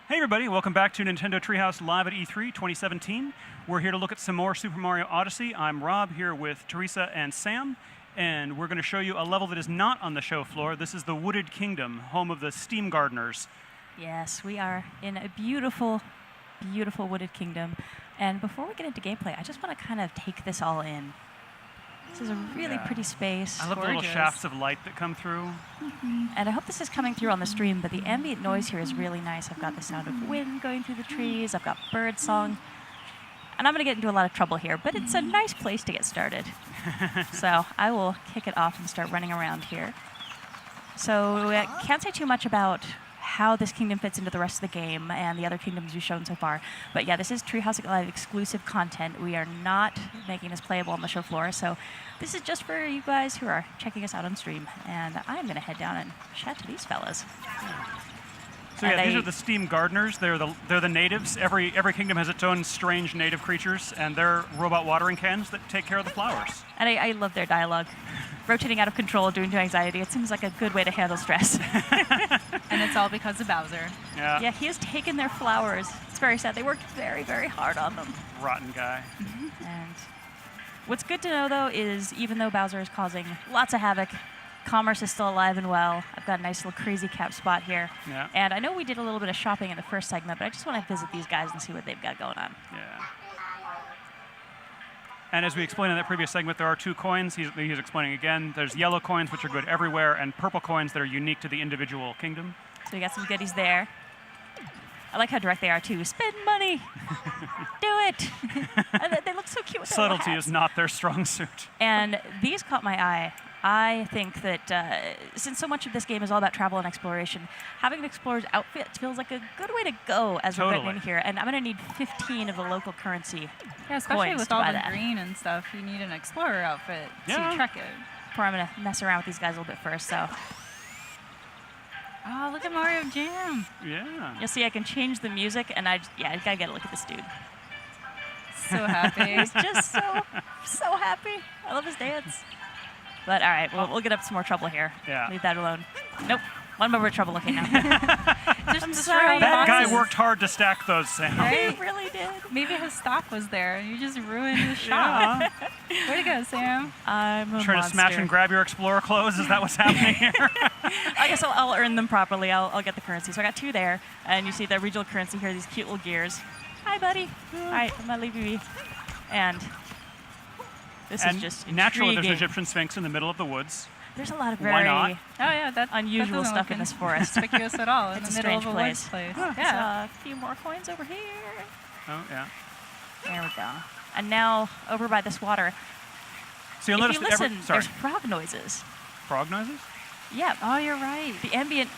Hey everybody, welcome back to Nintendo Treehouse Live at E3 2017. We're here to look at some more Super Mario Odyssey. I'm Rob here with Teresa and Sam, and we're going to show you a level that is not on the show floor. This is the Wooded Kingdom, home of the Steam Gardeners. Yes, we are in a beautiful, beautiful wooded kingdom. And before we get into gameplay, I just want to kind of take this all in. This is a really pretty space. I love the little shafts of light that come through. And I hope this is coming through on the stream, but the ambient noise here is really nice. I've got the sound of wind going through the trees. I've got bird song. And I'm going to get into a lot of trouble here, but it's a nice place to get started. So I will kick it off and start running around here. So I can't say too much about how this kingdom fits into the rest of the game and the other kingdoms we've shown so far. But yeah, this is Treehouse Live exclusive content. We are not making this playable on the show floor, so this is just for you guys who are checking us out on stream. And I'm going to head down and chat to these fellas. So yeah, these are the Steam Gardeners. They're the natives. Every kingdom has its own strange native creatures, and they're robot watering cans that take care of the flowers. And I love their dialogue. Rotating out of control, due to anxiety. It seems like a good way to handle stress. And it's all because of Bowser. Yeah. Yeah, he has taken their flowers. It's very sad. They worked very, very hard on them. Rotten guy. And what's good to know, though, is even though Bowser is causing lots of havoc, commerce is still alive and well. I've got a nice little crazy cap spot here. Yeah. And I know we did a little bit of shopping in the first segment, but I just want to visit these guys and see what they've got going on. Yeah. And as we explained in that previous segment, there are two coins. He's explaining again. There's yellow coins, which are good everywhere, and purple coins that are unique to the individual kingdom. So we got some goodies there. I like how direct they are, too. Spend money! Do it! And they look so cute with their little Subtlety hats. is not their strong suit. And these caught my eye. I think that since so much of this game is all about travel and exploration, having an explorer's outfit feels like a good way to go as we're getting in here. And I'm going to need 15 of the local currency Yeah, especially coins with to all buy the that. green and stuff, you need an explorer outfit Yeah. to trek it. Before I'm going to mess around with these guys a little bit first. So Oh, look at Mario Jam. Yeah. you'll see I can change the music, and I got to get a look at this dude. So happy. He's just so happy. I love his dance. But all right, we'll get up some more trouble here. Yeah. Leave that alone. Nope. One more trouble. Okay, now. Just I'm destroying sorry. That guy boxes. worked hard to stack those, Sam. Right? He really did. Maybe his stock was there and you just ruined the shop. Yeah. Way to go, Sam. I'm a Trying to smash and grab your Explorer clothes? Is that what's happening here? I guess I'll earn them properly. I'll get the currency. So I got two there, and you see the regional currency here. These cute little gears. Hi, buddy. All right, I'm gonna leave you be. And this is just naturally, there's an intriguing. Egyptian Sphinx in the middle of the woods. There's a lot of Why very not? Oh yeah, that unusual doesn't stuff look in this forest. conspicuous at all in It's the a middle of strange a woods place. place. Yeah. A few more coins over here. Oh, yeah. There we go. And now over by this water. So you'll If notice you that listen, sorry, there's frog noises. frog noises? Yeah. Oh, you're right. The ambient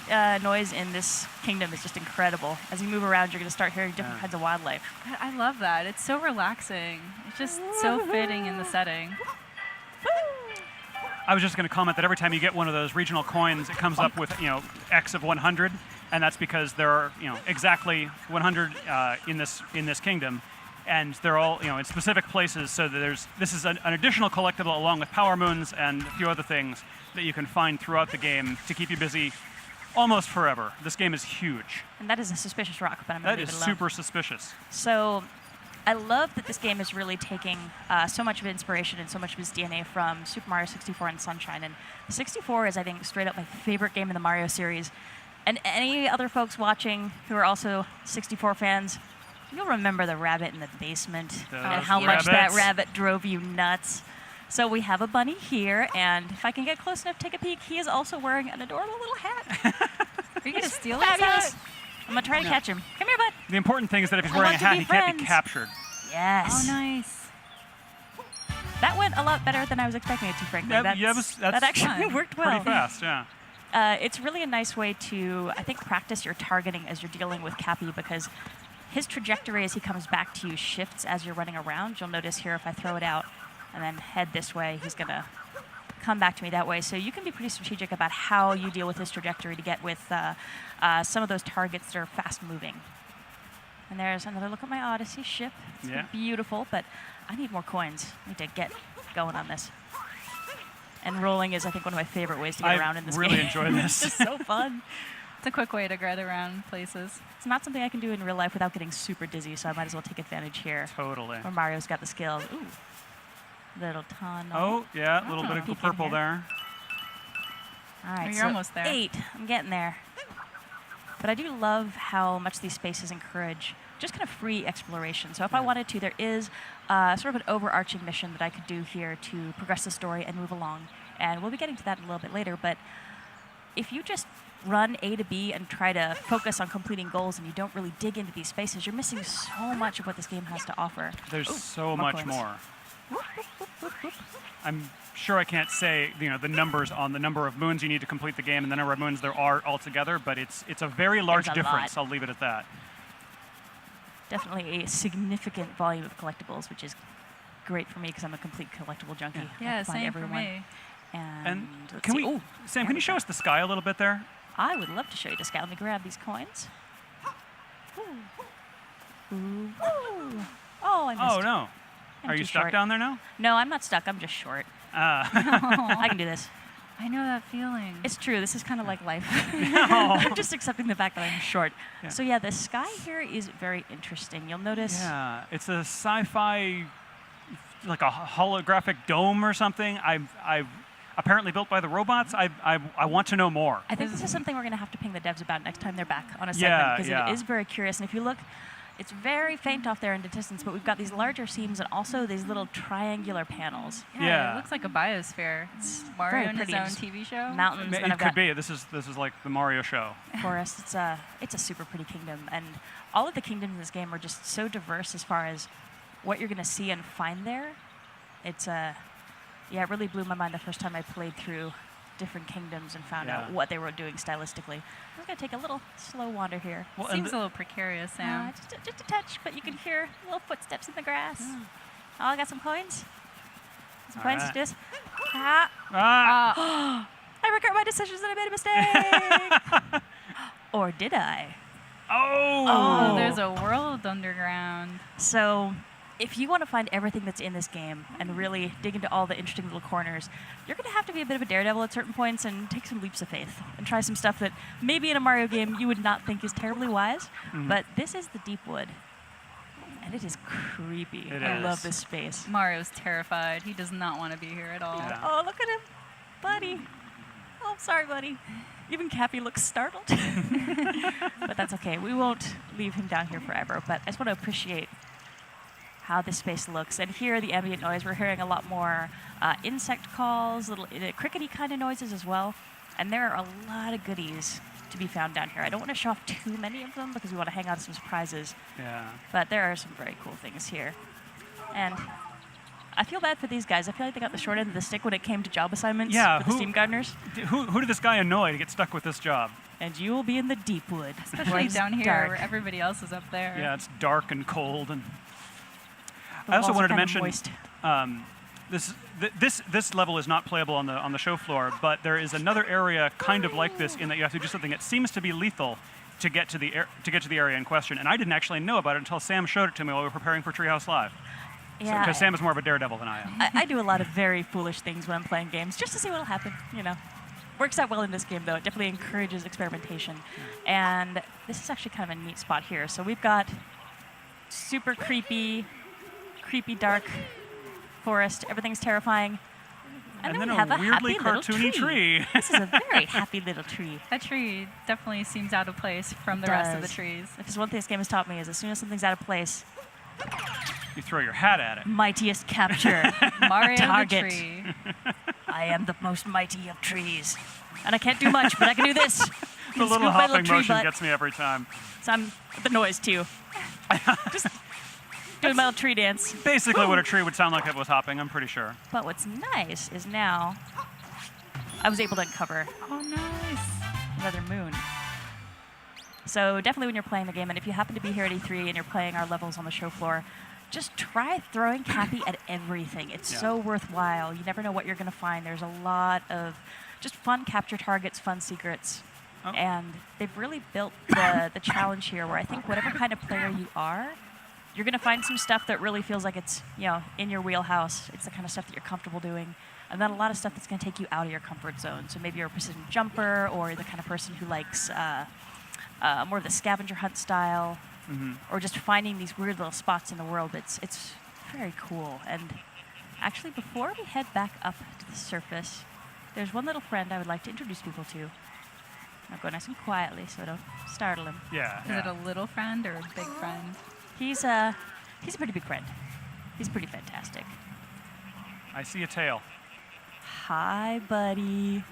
noise in this kingdom is just incredible. As you move around, you're going to start hearing different kinds of wildlife. I love that. It's so relaxing. It's just so fitting in the setting. I was just going to comment that every time you get one of those regional coins, it comes up with, X of 100, and that's because there are, exactly 100 in this kingdom, and they're all, in specific places. So that this is an additional collectible along with power moons and a few other things that you can find throughout the game to keep you busy almost forever. This game is huge. And that is a suspicious rock, but I'm going That to leave is it alone. super suspicious. So I love that this game is really taking so much of inspiration and so much of its DNA from Super Mario 64 and Sunshine. And 64 is, I think, straight up my favorite game in the Mario series. And any other folks watching who are also 64 fans, you'll remember the rabbit in the basement and how much that rabbits. rabbit drove you nuts. So we have a bunny here, and if I can get close enough to take a peek, he is also wearing an adorable little hat. Are you going to steal his Fabulous. hat? I'm going to try to catch him. Come here, bud. The important thing is that if he's I wearing a want to hat, be he can't be friends. captured. Yes. Oh, nice. That went a lot better than I was expecting it to, frankly. Yeah, That that's actually fun. worked well. Pretty fast, yeah. It's really a nice way to, I think, practice your targeting as you're dealing with Cappy, because his trajectory as he comes back to you shifts as you're running around. You'll notice here if I throw it out and then head this way, he's going to come back to me that way. So you can be pretty strategic about how you deal with his trajectory to get with some of those targets that are fast moving. And there's another look at my Odyssey ship. It's Yeah. beautiful, but I need more coins. I need to get going on this. And rolling is, I think, one of my favorite ways to get around in this really game. enjoy this. It's just so fun. It's a quick way to get around places. It's not something I can do in real life without getting super dizzy, so I might as well take advantage here. Totally. Where Mario's got the skills. Ooh. Little tunnel. Oh, yeah, a little bit Peek of in purple here. there. All right, You're almost there. 8. I'm getting there. But I do love how much these spaces encourage just kind of free exploration. So if I wanted to, there is sort of an overarching mission that I could do here to progress the story and move along. And we'll be getting to that a little bit later. But if you just run A to B and try to focus on completing goals and you don't really dig into these spaces, you're missing so much of what this game has to offer. There's Ooh, so more much coins. more. I'm sure I can't say the numbers on the number of moons you need to complete the game and the number of moons there are altogether, but it's a very large There's a difference. lot. I'll leave it at that. Definitely a significant volume of collectibles, which is great for me because I'm a complete collectible junkie. I Yeah, find same for everyone. me. And let's can see. we, Ooh, Sam? Can you show us the sky a little bit there? I would love to show you the sky. Let me grab these coins. Ooh. Ooh. Oh, I missed. Oh no, I'm are you too stuck short. down there now? No, I'm not stuck. I'm just short. I can do this. I know that feeling. It's true. This is kind of like life. No. I'm just accepting the fact that I'm short. Yeah. So yeah, the sky here is very interesting. You'll notice. Yeah, it's a sci-fi, like a holographic dome or something. I've apparently built by the robots. I want to know more. I think this is something we're going to have to ping the devs about next time they're back on a Yeah, segment because yeah. it is very curious. And if you look, it's very faint off there in the distance, but we've got these larger seams and also these little triangular panels. Yeah. It looks like a biosphere. It's Mario very in his pretty. own Just TV show. Mountains. Then It I've could got be. This is like the Mario show. forest. It's a super pretty kingdom, and all of the kingdoms in this game are just so diverse as far as what you're going to see and find there. It's it really blew my mind the first time I played through different kingdoms and found out Yeah. what they were doing stylistically. I'm going to take a little slow wander here. Well, and Seems a little precarious, Sam. Just a touch, but you can hear little footsteps in the grass. Oh, I got some coins. Some All coins right. to just. Ah, Ah! I regret my decisions and I made a mistake. Or did I? Oh! Oh, there's a world underground. So, if you want to find everything that's in this game and really dig into all the interesting little corners, you're going to have to be a bit of a daredevil at certain points and take some leaps of faith and try some stuff that maybe in a Mario game you would not think is terribly wise. But this is the Deep Wood, and it is creepy. It I is. love this space. Mario's terrified. He does not want to be here at all. Yeah. Oh, look at him, buddy. Oh, I'm sorry, buddy. Even Cappy looks startled. But that's okay. We won't leave him down here forever. But I just want to appreciate how this space looks. And here, the ambient noise, we're hearing a lot more insect calls, little crickety kind of noises as well. And there are a lot of goodies to be found down here. I don't want to show off too many of them because we want to hang on to some surprises. Yeah. But there are some very cool things here. And I feel bad for these guys. I feel like they got the short end of the stick when it came to job assignments Yeah, for the who- Steam Gardeners. Who did this guy annoy to get stuck with this job? And you will be in the deep wood. where Especially it's down here dark. where everybody else is up there. Yeah, it's dark and cold. And The I also walls are wanted to kinda mention moist. this level is not playable on the show floor, but there is another area kind of like this in that you have to do something that seems to be lethal to get to the area in question. And I didn't actually know about it until Sam showed it to me while we were preparing for Treehouse Live. Yeah, Because Sam is more of a daredevil than I am. I do a lot of very foolish things when I'm playing games, just to see what'll happen. Works out well in this game, though. It definitely encourages experimentation. And this is actually kind of a neat spot here. So we've got super creepy, dark forest. Everything's terrifying. And then then we have a weirdly happy little cartoony tree. This is a very happy little tree. That tree definitely seems out of place from the It rest of the does. trees. If there's one thing this game has taught me is as soon as something's out of place, You throw your hat at it. mightiest capture. Mario the Target. tree. I am the most mighty of trees. And I can't do much, but I can do this. The little Scoop my hopping tree motion butt. gets me every time. So I'm the noise too. Just doing my little tree dance. Basically what a tree would sound like if it was hopping, I'm pretty sure. But what's nice is now I was able to uncover Oh, nice. another moon. So definitely when you're playing the game, and if you happen to be here at E3 and you're playing our levels on the show floor, just try throwing Cappy at everything. It's Yeah. so worthwhile. You never know what you're going to find. There's a lot of just fun capture targets, fun secrets. Oh. And they've really built the challenge here where I think whatever kind of player you are, you're going to find some stuff that really feels like it's, in your wheelhouse. It's the kind of stuff that you're comfortable doing. And then a lot of stuff that's going to take you out of your comfort zone. So maybe you're a precision jumper, or the kind of person who likes more of the scavenger hunt style, or just finding these weird little spots in the world. It's very cool. And actually, before we head back up to the surface, there's one little friend I would like to introduce people to. I'll go nice and quietly so I don't startle him. Yeah. Is it a little friend or a big friend? He's a pretty big friend. He's pretty fantastic. I see a tail. Hi, buddy.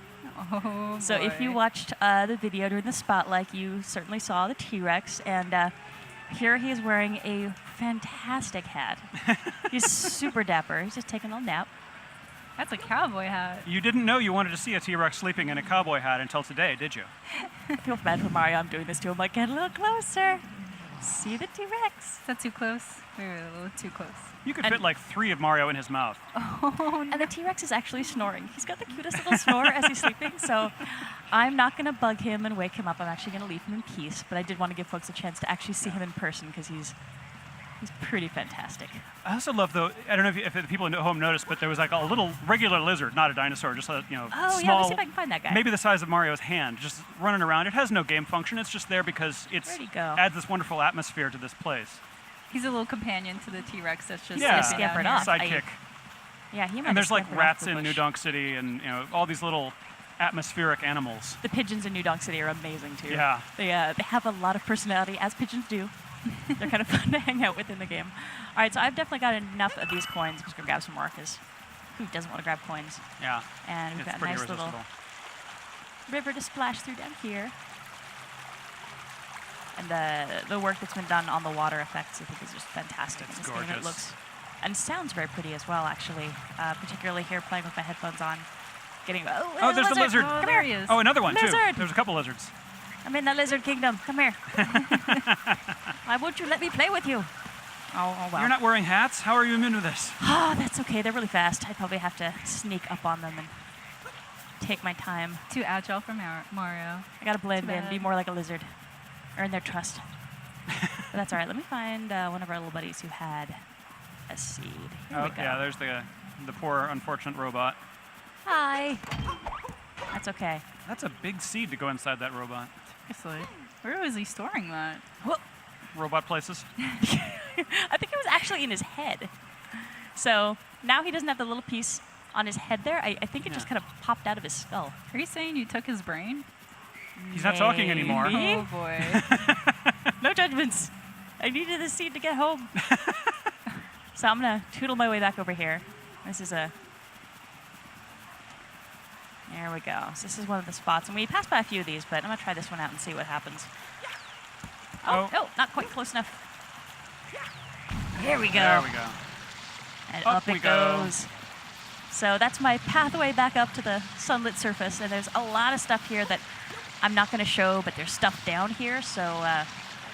Oh, So if you boy. watched the video during the spotlight, you certainly saw the T-Rex, and here he is wearing a fantastic hat. He's super dapper. He's just taking a little nap. That's a cowboy hat. You didn't know you wanted to see a T-Rex sleeping in a cowboy hat until today, did you? I feel bad for Mario. I'm doing this to him. Like, get a little closer. See the T-Rex. Is that too close? We were a little too close. You could And- fit like 3 of Mario in his mouth. And the T-Rex is actually snoring. He's got the cutest little snore as he's sleeping, so I'm not going to bug him and wake him up. I'm actually going to leave him in peace, but I did want to give folks a chance to actually see him in person because he's pretty fantastic. I also love, though, I don't know if the people at home noticed, but there was like a little regular lizard, not a dinosaur, just a Oh, yeah, small, let's see if I can find that guy. maybe the size of Mario's hand, just running around. It has no game function. It's just there because it Where'd he go? adds this wonderful atmosphere to this place. He's a little companion to the T-Rex that's just Yeah. sleeping out Scampered here. off. Sidekick. Yeah, he might And have there's like scampered off rats the in New bush. Donk City and all these little atmospheric animals. The pigeons in New Donk City are amazing, too. Yeah. They have a lot of personality, as pigeons do. They're kind of fun to hang out with in the game. All right, so I've definitely got enough of these coins. I'm just going to grab some more because who doesn't want to grab coins? Yeah. And we've It's got a pretty nice irresistible. little river to splash through down here. And the work that's been done on the water effects, I think, is just fantastic. It's in this game. It gorgeous. looks and sounds very pretty as well, actually. Particularly here, playing with my headphones on, getting Oh, there's the lizard. Oh, Come there here. he is. Oh, another one, too. Lizard. There's a couple lizards. I'm in the lizard kingdom. Come here. Why won't you let me play with you? Oh well. You're not wearing hats? How are you immune to this? Oh, that's okay. They're really fast. I probably have to sneak up on them and take my time. Too agile for Mario. I gotta blend Too in, be bad. more like a lizard, earn their trust. But that's all right. Let me find one of our little buddies who had a seed. Here Oh, we go. yeah, there's the poor, unfortunate robot. Hi. That's okay. That's a big seed to go inside that robot. Seriously. Where was he storing that? Well, Robot places. I think it was actually in his head. So now he doesn't have the little piece on his head there. I think it just Yeah. kind of popped out of his skull. Are you saying you took his brain? He's not talking anymore. Maybe. Oh boy. No judgments. I needed the seed to get home. So I'm going to tootle my way back over here. This is a... There we go. So this is one of the spots. And we passed by a few of these, but I'm going to try this one out and see what happens. Oh, Oh. not quite close enough. Here we go. There we go. And Up up we it go. goes. So that's my pathway back up to the sunlit surface. And there's a lot of stuff here that I'm not going to show, but there's stuff down here. So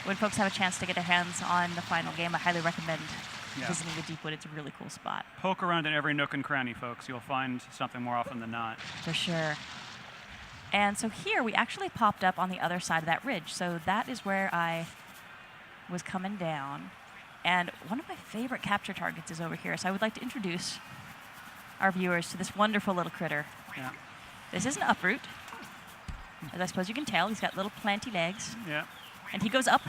when folks have a chance to get their hands on the final game, I highly recommend Yeah. visiting the Deepwood. It's a really cool spot. Poke around in every nook and cranny, folks. You'll find something more often than not. For sure. And so here we actually popped up on the other side of that ridge. So that is where I was coming down. And one of my favorite capture targets is over here. So I would like to introduce our viewers to this wonderful little critter. Yeah. This is an uproot. As I suppose you can tell, he's got little planty legs. Yeah. And he goes up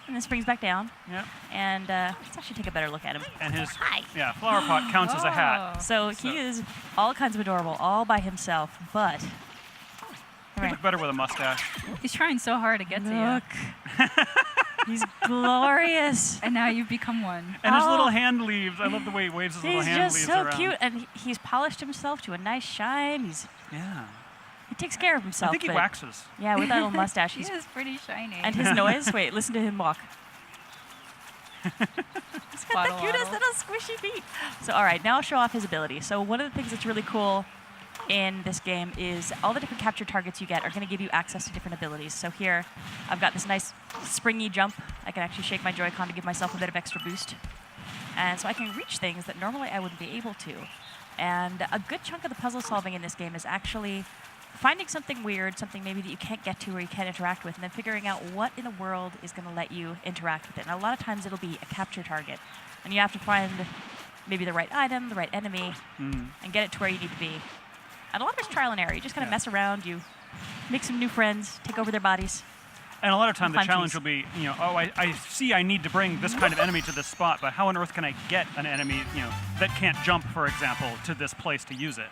and then springs back down. Yeah. And let's actually take a better look at him. And his Hi. flower pot counts as a hat. Oh. So he is all kinds of adorable, all by himself, but... He'd look better with a mustache. He's trying so hard to get to you. Look. He's glorious. And now you've become one. And his Oh. little hand leaves. I love the way he waves his little He's hand just leaves so around. cute, and he's polished himself to a nice shine. Yeah. He takes care of I himself. think he but- waxes. Yeah, with that little mustache. He He's, is pretty shiny. and his noise. Wait, listen to him walk. He's got the Waddle, cutest waddle. little squishy feet. So, all right, now I'll show off his ability. So, one of the things that's really cool in this game is all the different capture targets you get are going to give you access to different abilities. So here, I've got this nice springy jump. I can actually shake my Joy-Con to give myself a bit of extra boost. And so I can reach things that normally I wouldn't be able to. And a good chunk of the puzzle solving in this game is actually finding something weird, something maybe that you can't get to or you can't interact with, and then figuring out what in the world is going to let you interact with it. And a lot of times it'll be a capture target. And you have to find maybe the right item, the right enemy, and get it to where you need to be. And a lot of it's trial and error. You just kind of mess around, you make some new friends, take over their bodies. And a lot of time the Climb challenge trees. will be, oh, I see I need to bring this kind of enemy to this spot, but how on earth can I get an enemy, that can't jump, for example, to this place to use it?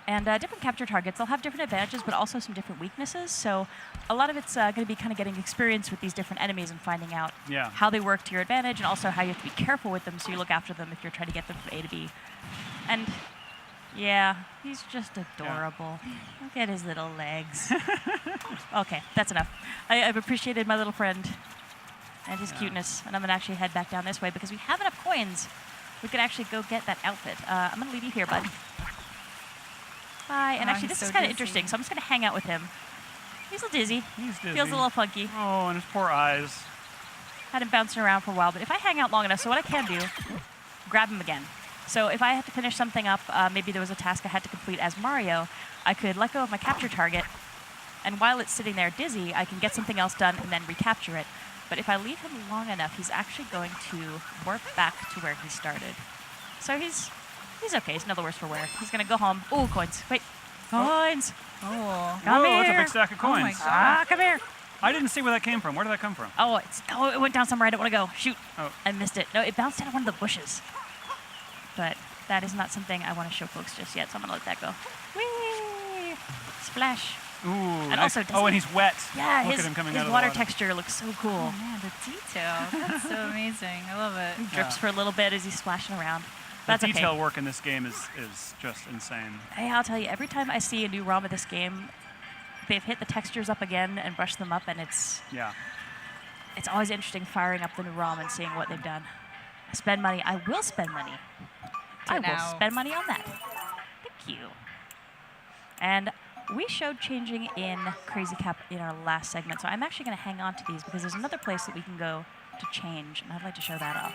And different capture targets, they'll have different advantages, but also some different weaknesses. So a lot of it's going to be kind of getting experience with these different enemies and finding out how they work to your advantage, and also how you have to be careful with them so you look after them if you're trying to get them from A to B. And yeah, he's just adorable. Look at his little legs. Okay, that's enough. I've appreciated my little friend and his cuteness, and I'm going to actually head back down this way because we have enough coins. We could actually go get that outfit. I'm going to leave you here, bud. Hi, and actually this is kind of interesting, so I'm just going to hang out with him. He's a little dizzy. He's dizzy. Feels a little funky. Oh, and his poor eyes. Had him bouncing around for a while, but if I hang out long enough, so what I can do, grab him again. So if I had to finish something up, maybe there was a task I had to complete as Mario, I could let go of my capture target, and while it's sitting there dizzy, I can get something else done and then recapture it. But if I leave him long enough, he's actually going to warp back to where he started. So he's okay. He's no the worse for wear. He's going to go home. Oh, coins. Wait. Coins. Oh. Come Whoa, here. that's a big stack of Oh my coins. God. Come here. I didn't see where that came from. Where did that come from? Oh, it went down somewhere I don't want to go. Shoot. Oh. I missed it. No, it bounced out of one of the bushes. But that is not something I want to show folks just yet, so I'm going to let that go. Whee! Splash. Ooh, And nice. also, Oh, and he's wet. Yeah, Look his at him coming out his of water the water. texture looks so cool. Oh man, the detail. That's so amazing. I love it. Drips for a little bit as he's splashing around. The That's detail okay. work in this game is just insane. Hey, I'll tell you, every time I see a new ROM of this game, they've hit the textures up again and brushed them up, and it's always interesting firing up the new ROM and seeing what they've done. Spend money. I will spend money. I will spend money on that. Thank you. And we showed changing in Crazy Cap in our last segment, so I'm actually going to hang on to these because there's another place that we can go to change, and I'd like to show that off.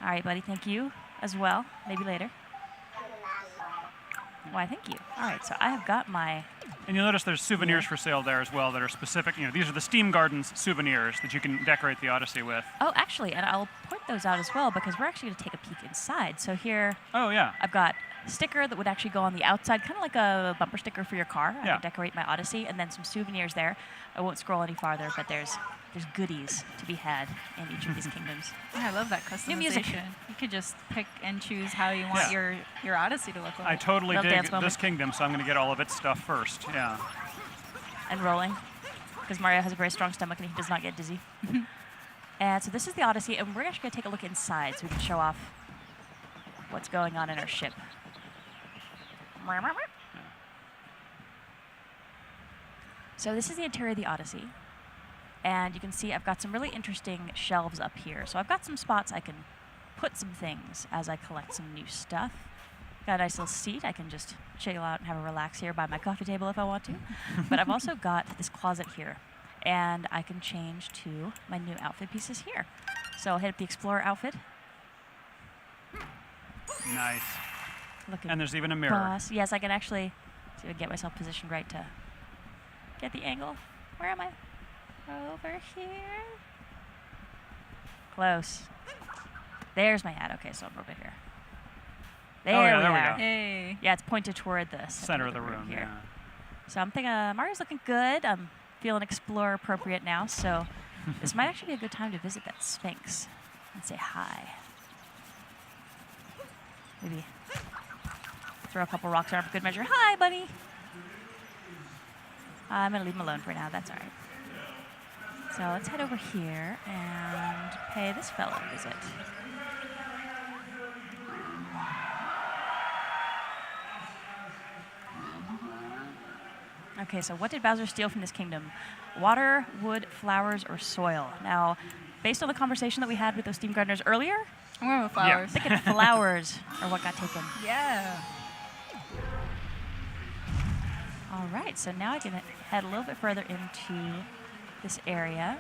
All right, buddy, thank you as well. Maybe later. Why, thank you. All right, so I have got my... And you'll notice there's souvenirs for sale there as well that are specific. These are the Steam Gardens souvenirs that you can decorate the Odyssey with. Oh, actually, and I'll point those out as well because we're actually going to take a peek inside. So here, Oh, yeah. I've got a sticker that would actually go on the outside, kind of like a bumper sticker for your car. I Yeah. can decorate my Odyssey, and then some souvenirs there. I won't scroll any farther, but there's goodies to be had in each of these kingdoms. Yeah, I love that customization. New music. You could just pick and choose how you want Yeah. your Odyssey to look like. I totally Love dig dance moment. this kingdom, so I'm going to get all of its stuff first. Yeah. And rolling, because Mario has a very strong stomach and he does not get dizzy. And so this is the Odyssey, and we're actually going to take a look inside so we can show off what's going on in our ship. So this is the interior of the Odyssey. And you can see I've got some really interesting shelves up here. So I've got some spots I can put some things as I collect some new stuff. Got a nice little seat. I can just chill out and have a relax here by my coffee table if I want to. But I've also got this closet here. And I can change to my new outfit pieces here. So I'll hit up the Explorer outfit. Nice. Looking And there's even a mirror. boss. Yes, I can actually see if I can get myself positioned right to get the angle. Where am I? Over here. Close. There's my hat. Okay, so I'm over here. There, yeah, we there we are. go. Hey. Yeah, it's pointed toward the Center of the room. here. Yeah. So I'm thinking Mario's looking good. I'm feeling Explorer appropriate now, so this might actually be a good time to visit that Sphinx and say hi. Maybe throw a couple rocks around for good measure. Hi, buddy. I'm going to leave him alone for now. That's all right. So let's head over here and pay this fellow a visit. Okay, so what did Bowser steal from this kingdom? Water, wood, flowers, or soil? Now, based on the conversation that we had with those Steam Gardeners earlier, I'm going with flowers. I think flowers are what got taken. Yeah. All right, so now I can head a little bit further into this area.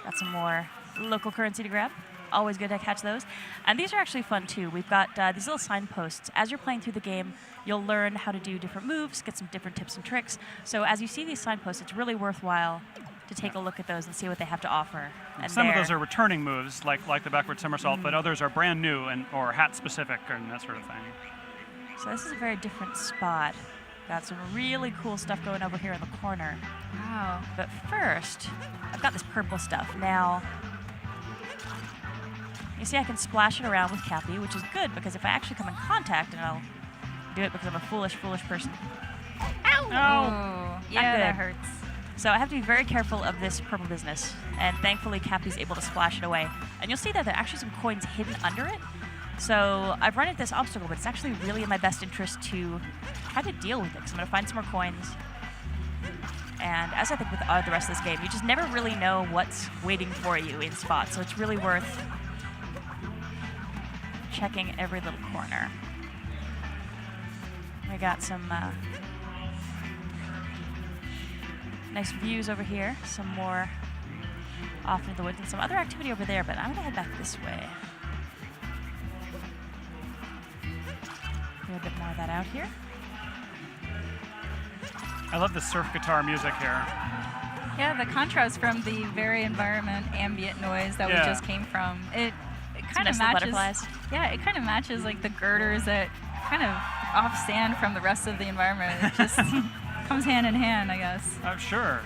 Got some more local currency to grab. Always good to catch those. And these are actually fun too. We've got these little signposts. As you're playing through the game, you'll learn how to do different moves, get some different tips and tricks. So as you see these signposts, it's really worthwhile to take a look at those and see what they have to offer. And Some of those are returning moves, like the backward somersault, but others are brand new or hat specific and that sort of thing. So this is a very different spot. Got some really cool stuff going over here in the corner. Wow. But first, I've got this purple stuff. Now, you see I can splash it around with Cappy, which is good because if I actually come in contact, and I'll do it because I'm a foolish person. Ow! Oh, yeah, good. that hurts. So I have to be very careful of this purple business. And thankfully, Cappy's able to splash it away. And you'll see that there are actually some coins hidden under it. So I've run into this obstacle, but it's actually really in my best interest to try to deal with it, because I'm going to find some more coins. And as I think with the rest of this game, you just never really know what's waiting for you in spots. So it's really worth checking every little corner. We got some nice views over here, some more off into the woods, and some other activity over there, but I'm going to head back this way. A bit more of that out here. I love the surf guitar music here. Yeah, the contrast from the very environment ambient noise that we just came from. It kind of nice matches. Butterflies. Yeah, it kind of matches like the girders that kind of offstand from the rest of the environment. It just comes hand in hand, I guess. Sure.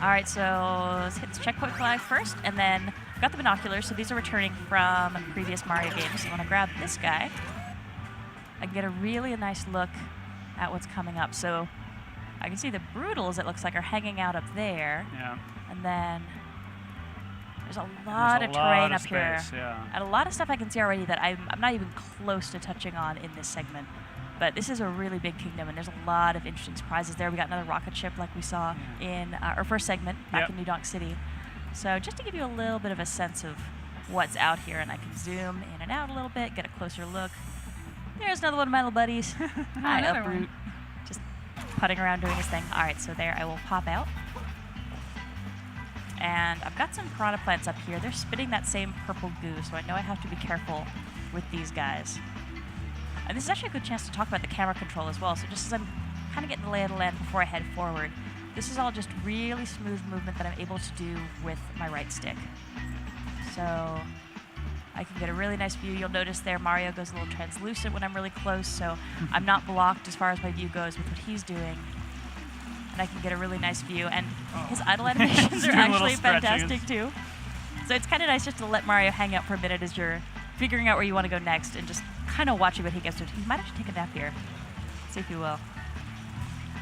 All right, so let's hit this checkpoint flag first, and then I've got the binoculars. So these are returning from previous Mario games. So I want to grab this guy. I can get a really nice look at what's coming up. So I can see the Brutals, it looks like, are hanging out up there. Yeah. And then there's a lot of terrain up here. Yeah. And a lot of stuff I can see already that I'm not even close to touching on in this segment. But this is a really big kingdom, and there's a lot of interesting surprises there. We got another rocket ship like we saw in our first segment back in New Donk City. So just to give you a little bit of a sense of what's out here, and I can zoom in and out a little bit, get a closer look. There's another one of my little buddies. Hi, another Uproot. one. Just putting around doing his thing. All right, so there I will pop out. And I've got some piranha plants up here. They're spitting that same purple goo, so I know I have to be careful with these guys. And this is actually a good chance to talk about the camera control as well. So just as I'm kind of getting the lay of the land before I head forward, this is all just really smooth movement that I'm able to do with my right stick. So I can get a really nice view. You'll notice there Mario goes a little translucent when I'm really close, so I'm not blocked as far as my view goes with what he's doing. And I can get a really nice view. And his idle animations are actually fantastic too. So it's kind of nice just to let Mario hang out for a minute as you're figuring out where you want to go next and just kind of watching what he gets to. He might actually take a nap here. See if he will.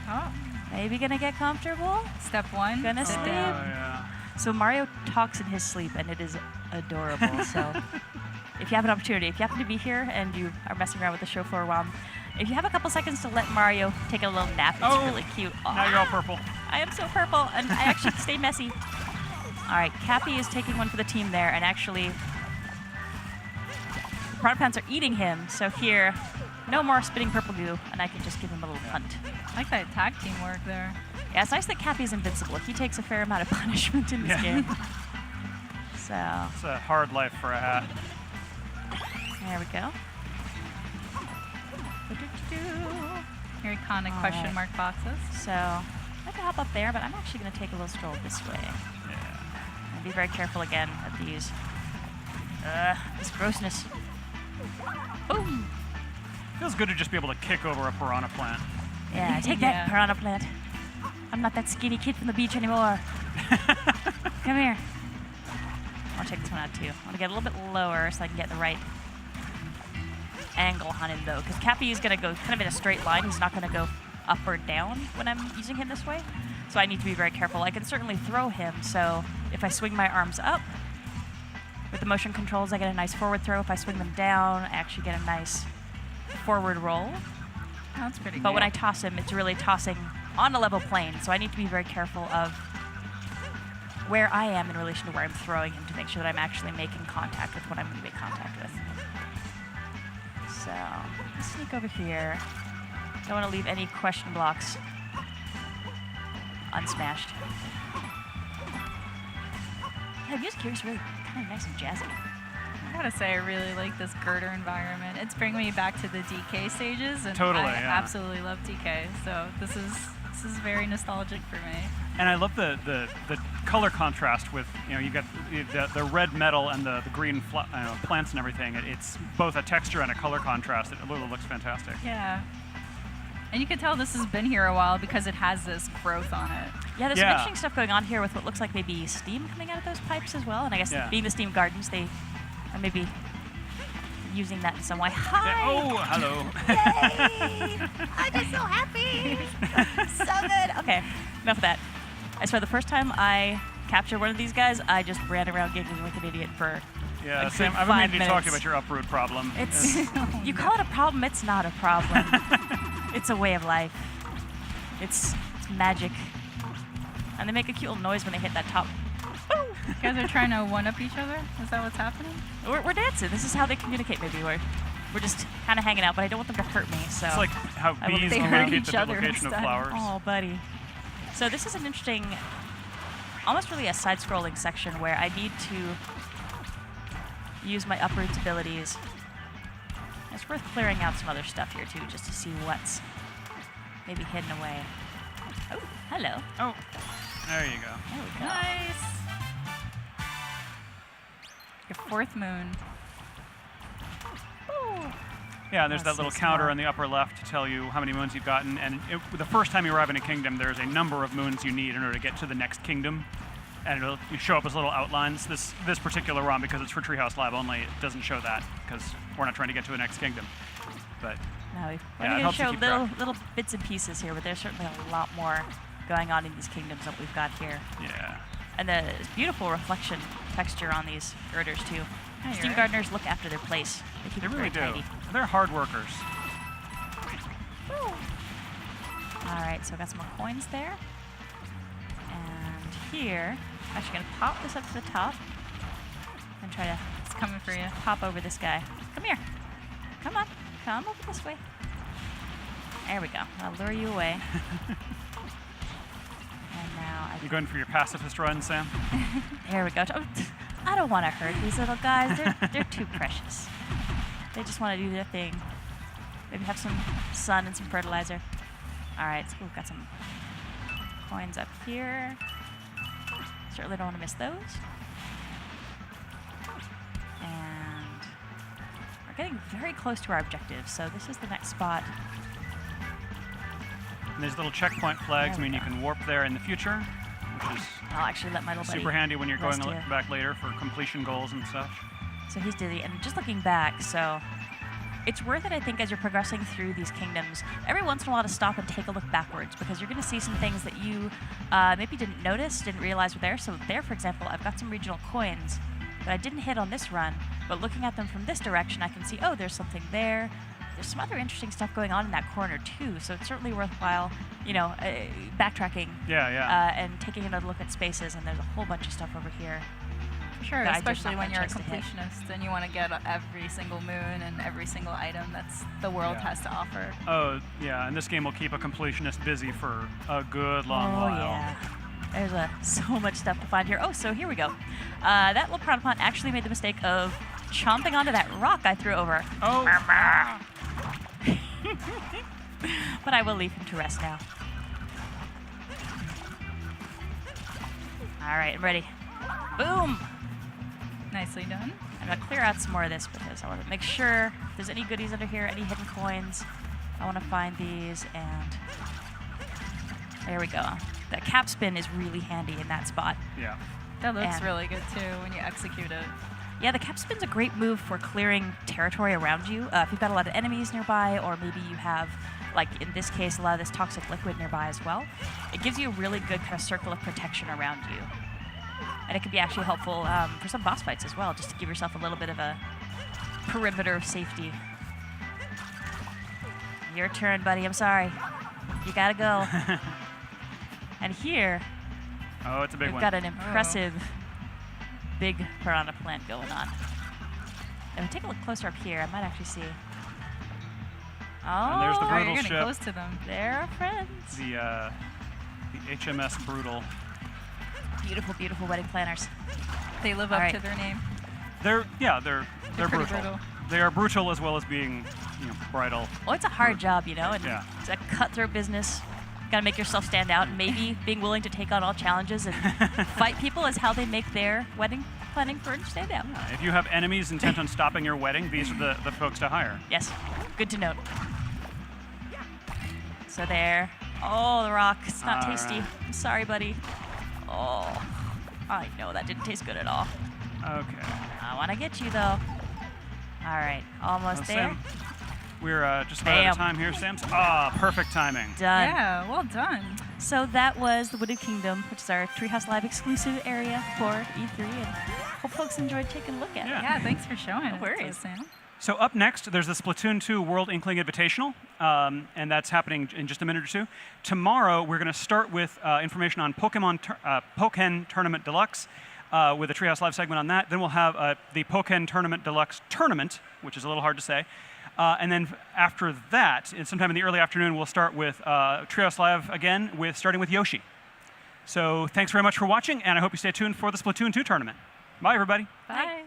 Oh. Maybe gonna get comfortable. Step one. Gonna sleep. Yeah. So Mario talks in his sleep, and it is adorable. So if you have an opportunity, if you happen to be here and you are messing around with the show floor while if you have a couple seconds to let Mario take a little nap, it's really cute. Now you're all purple. I am so purple, and I actually stay messy. All right, Cappy is taking one for the team there, and actually, the piranha plants are eating him. So here, no more spitting purple goo, and I can just give him a little punt. I like that tag team work there. Yeah, it's nice that Cappy's invincible. He takes a fair amount of punishment in this game. So It's a hard life for a hat. there we go. Your iconic All question right. mark boxes. So I can hop up there, but I'm actually going to take a little stroll this way. Yeah. And be very careful again at these. This grossness. Boom! Feels good to just be able to kick over a piranha plant. Yeah, take Yeah. that, piranha plant. I'm not that skinny kid from the beach anymore. Come here. I'll check this one out too. I want to get a little bit lower so I can get the right angle on him though, because Cappy is going to go kind of in a straight line. He's not going to go up or down when I'm using him this way. So I need to be very careful. I can certainly throw him, so if I swing my arms up, with the motion controls I get a nice forward throw. If I swing them down, I actually get a nice forward roll. That's pretty good. But when I toss him, it's really tossing on a level plane, so I need to be very careful of where I am in relation to where I'm throwing him to make sure that I'm actually making contact with what I'm going to make contact with. So, let's sneak over here. Don't want to leave any question blocks unsmashed. Yeah, the music here is really kind of nice and jazzy. I gotta say, I really like this girder environment. It's bringing me back to the DK stages, and Totally, I yeah. absolutely love DK. So this is very nostalgic for me. And I love the color contrast with, you got the red metal and the green plants and everything. It's both a texture and a color contrast. It really looks fantastic. Yeah. And you can tell this has been here a while because it has this growth on it. Yeah, there's some interesting stuff going on here with what looks like maybe steam coming out of those pipes as well. And I guess being the steam gardens, they are maybe using that in some way. Hi! Yeah. Oh, hello. Yay! I'm just so happy. So good. Okay, enough of that. I swear, the first time I captured one of these guys, I just ran around giggling like an idiot for Yeah, like Sam, I've been meaning to talk to you about your uproot problem. It's you call it a problem, it's not a problem. It's a way of life. It's magic. And they make a cute little noise when they hit that top. You guys are trying to one-up each other? Is that what's happening? We're dancing. This is how they communicate, maybe. We're just kind of hanging out, but I don't want them to hurt me, so... It's like how bees they hurt communicate each the other duplication of instead. flowers. Oh, buddy. So this is an interesting, almost really a side-scrolling section where I need to use my uproots abilities. It's worth clearing out some other stuff here, too, just to see what's maybe hidden away. Oh, hello. Oh, there you go. There we go. Nice. Your fourth moon. Ooh. Yeah, and there's Let's that little see some counter more. on the upper left to tell you how many moons you've gotten. And the first time you arrive in a kingdom, there's a number of moons you need in order to get to the next kingdom. And it'll show up as little outlines. This particular ROM, because it's for Treehouse Lab only, it doesn't show that, because we're not trying to get to the next kingdom. But No, we're it going to helps you show keep track. little bits and pieces here, but there's certainly a lot more going on in these kingdoms that we've got here. Yeah. And the beautiful reflection texture on these girders, too. Yeah, you're Steam right. gardeners look after their place. They keep They it really very do. tidy. They're hard workers. All right, so I've got some more coins there. And here, I'm actually going to pop this up to the top and try to It's coming for you. pop over this guy. Come here. Come on. Come over this way. There we go. I'll lure you away. And now You going for your pacifist run, Sam? There we go. Oh, I don't want to hurt these little guys. They're too precious. They just want to do their thing. Maybe have some sun and some fertilizer. All right, so we've got some coins up here. Certainly don't want to miss those. And we're getting very close to our objective, so this is the next spot. And these little checkpoint flags There we mean you go. can warp there in the future, which is I'll actually let my little buddy super handy when you're going rest here. back later for completion goals and such. So he's dizzy, and just looking back, so it's worth it, I think, as you're progressing through these kingdoms, every once in a while to stop and take a look backwards, because you're going to see some things that you maybe didn't notice, didn't realize were there. So there, for example, I've got some regional coins that I didn't hit on this run, but looking at them from this direction, I can see, oh, there's something there. There's some other interesting stuff going on in that corner, too, so it's certainly worthwhile, backtracking and taking another look at spaces, and there's a whole bunch of stuff over here. Sure, that I just especially not when had you're a chance to hit. completionist and you want to get every single moon and every single item that's the world Yeah. has to offer. Oh, yeah, and this game will keep a completionist busy for a good long while. Yeah. There's so much stuff to find here. Oh, so here we go. That little piranha plant actually made the mistake of chomping onto that rock I threw over. Oh, But I will leave him to rest now. All right, I'm ready. Boom! Nicely done. I'm going to clear out some more of this because I want to make sure if there's any goodies under here, any hidden coins. I want to find these, and there we go. The cap spin is really handy in that spot. yeah. That looks And- really good too when you execute it. Yeah, the cap spin's a great move for clearing territory around you. If you've got a lot of enemies nearby, or maybe you have, like in this case, a lot of this toxic liquid nearby as well. It gives you a really good kind of circle of protection around you. And it can be actually helpful for some boss fights as well, just to give yourself a little bit of a perimeter of safety. Your turn, buddy. I'm sorry. You gotta go. And here, Oh, it's a big we've one. got an impressive big piranha plant going on. If we take a look closer up here, I might actually see. Oh, And there's the Oh, brutal you're getting ship. close to them. they're our friends. The HMS Brutal. Beautiful, beautiful wedding planners. They live All up right. to their name. They're pretty brutal. brutal. They are brutal as well as being, bridal. Oh, it's a hard job, and Yeah. it's a cutthroat business. Gotta make yourself stand out. Maybe being willing to take on all challenges and fight people is how they make their wedding planning furniture stand out. If you have enemies intent on stopping your wedding, these are the folks to hire. Yes, good to note. So there. Oh, the rock. It's not All tasty. right. I'm sorry, buddy. Oh, I know that didn't taste good at all. Okay. I want to get you, though. All right, almost there. Sam, we're just about out of Bam. time here, Sam. Perfect timing. Done. Yeah, well done. So that was the Wooded Kingdom, which is our Treehouse Live exclusive area for E3, and hope folks enjoyed taking a look at it. Yeah. Yeah, thanks for showing it. No worries. Sam. So up next, there's the Splatoon 2 World Inkling Invitational, and that's happening in just a minute or two. Tomorrow, we're going to start with information on Pokken Tournament Deluxe, with a Treehouse Live segment on that. Then we'll have the Pokken Tournament Deluxe Tournament, which is a little hard to say. And then after that, sometime in the early afternoon, we'll start with Treehouse Live again, starting with Yoshi. So thanks very much for watching, and I hope you stay tuned for the Splatoon 2 tournament. Bye, everybody. Bye.